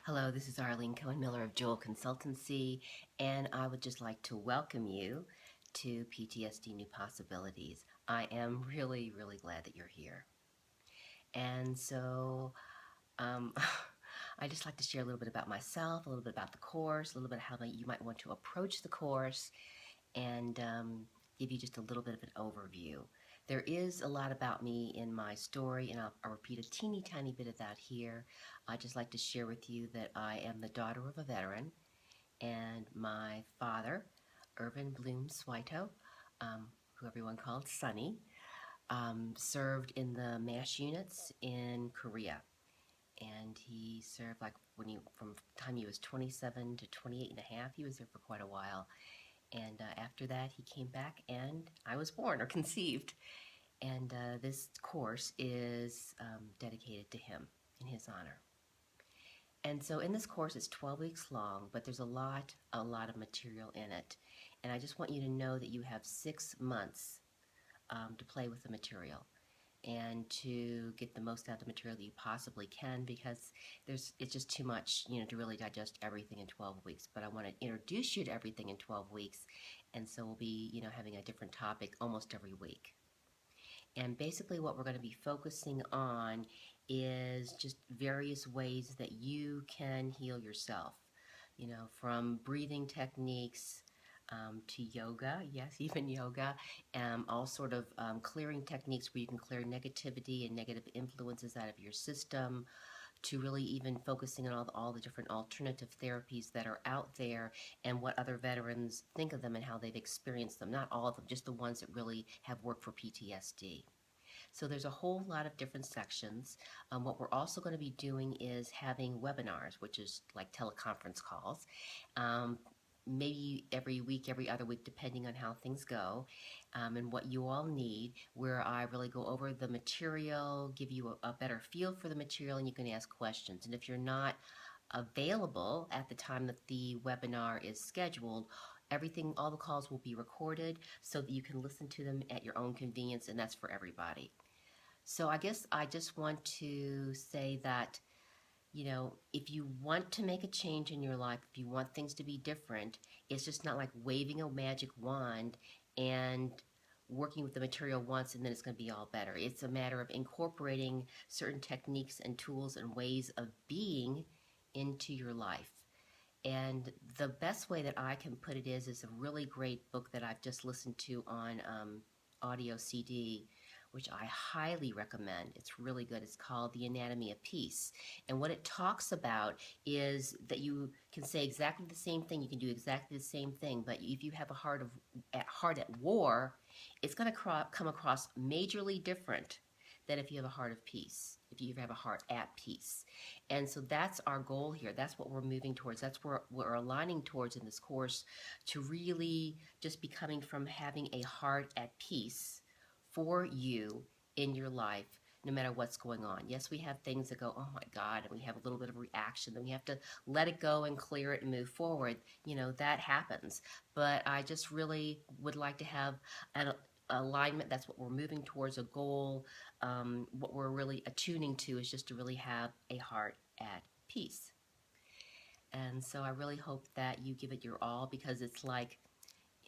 Hello, this is Arlene Cohen-Miller of Joel Consultancy, and I would just like to welcome you to PTSD New Possibilities. I am really, really glad that you're here. And so um, I just like to share a little bit about myself, a little bit about the course, a little bit how you might want to approach the course, and give you just a little bit of an overview. There is a lot about me in my story, and I'll repeat a teeny tiny bit of that here. I'd just like to share with you that I am the daughter of a veteran, and my father, Irvin Switow, who everyone called Sonny, served in the MASH units in Korea. And he served from the time he was 27 to 28 and a half, he was there for quite a while. And after that, he came back and I was born or conceived. And this course is dedicated to him in his honor. And so in this course, it's 12 weeks long, but there's a lot of material in it. And I just want you to know that you have 6 months to play with the material and to get the most out of the material that you possibly can, because it's just too much, to really digest everything in 12 weeks. But I want to introduce you to everything in 12 weeks, and so we'll be, having a different topic almost every week. And basically what we're going to be focusing on is just various ways that you can heal yourself, from breathing techniques to yoga, yes, even yoga, all sort of clearing techniques where you can clear negativity and negative influences out of your system, to really even focusing on all the different alternative therapies that are out there and what other veterans think of them and how they've experienced them. Not all of them, just the ones that really have worked for PTSD. So there's a whole lot of different sections. What we're also going to be doing is having webinars, which is like teleconference calls. Maybe every week, every other week, depending on how things go, and what you all need, where I really go over the material, give you a better feel for the material, and you can ask questions. And if you're not available at the time that the webinar is scheduled, all the calls will be recorded so that you can listen to them at your own convenience, and that's for everybody. So I guess I just want to say that, if you want to make a change in your life, if you want things to be different, it's just not like waving a magic wand and working with the material once and then it's going to be all better. It's a matter of incorporating certain techniques and tools and ways of being into your life. And the best way that I can put it is a really great book that I've just listened to on audio CD, which I highly recommend. It's really good. It's called The Anatomy of Peace. And what it talks about is that you can say exactly the same thing, you can do exactly the same thing, but if you have a heart at war, it's going to come across majorly different than if you have a heart of peace, if you have a heart at peace. And so that's our goal here. That's what we're moving towards. That's where we're aligning towards in this course, to really just be coming from having a heart at peace for you in your life, no matter what's going on. Yes, we have things that go, oh my God, and we have a little bit of reaction, then we have to let it go and clear it and move forward. That happens. But I just really would like to have an alignment. That's what we're moving towards, a goal. What we're really attuning to is just to really have a heart at peace. And so I really hope that you give it your all, because it's like,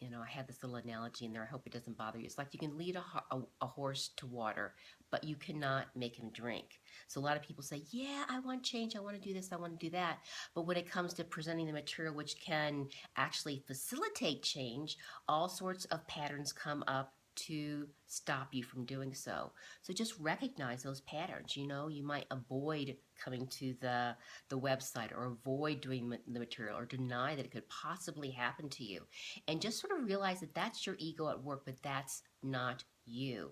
I have this little analogy in there. I hope it doesn't bother you. It's like you can lead a horse to water, but you cannot make him drink. So a lot of people say, yeah, I want change. I want to do this. I want to do that. But when it comes to presenting the material which can actually facilitate change, all sorts of patterns come up to stop you from doing so. So just recognize those patterns. You might avoid coming to the website, or avoid doing the material, or deny that it could possibly happen to you. And just sort of realize that that's your ego at work, but that's not you.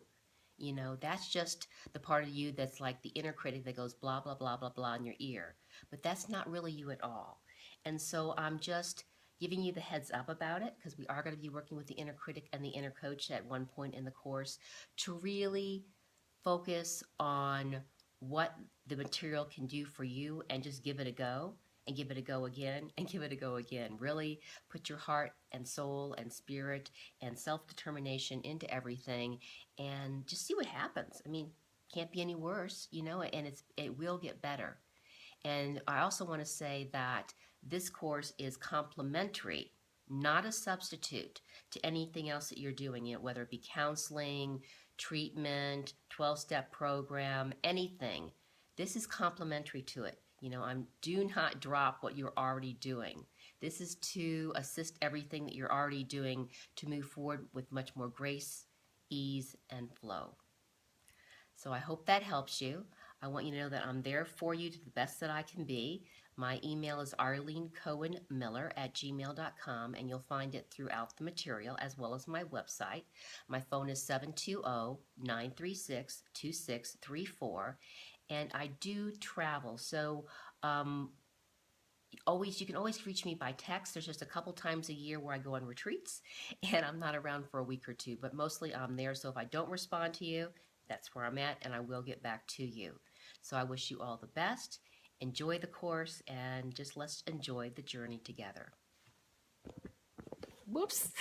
That's just the part of you that's like the inner critic that goes blah, blah, blah, blah, blah in your ear. But that's not really you at all. And so I'm just giving you the heads up about it, because we are going to be working with the inner critic and the inner coach at one point in the course, to really focus on what the material can do for you, and just give it a go, and give it a go again, and give it a go again. Really put your heart and soul and spirit and self-determination into everything, and just see what happens. I mean, can't be any worse, and it will get better. And I also want to say that this course is complementary, not a substitute to anything else that you're doing, whether it be counseling, treatment, 12-step program, anything. This is complementary to it. Do not drop what you're already doing. This is to assist everything that you're already doing to move forward with much more grace, ease, and flow. So I hope that helps you. I want you to know that I'm there for you to the best that I can be. My email is arlenecohenmiller@gmail.com, and you'll find it throughout the material as well as my website. My phone is 720-936-2634, and I do travel. So you can always reach me by text. There's just a couple times a year where I go on retreats, and I'm not around for a week or two, but mostly I'm there. So if I don't respond to you, that's where I'm at, and I will get back to you. So I wish you all the best. Enjoy the course, and just let's enjoy the journey together. Whoops.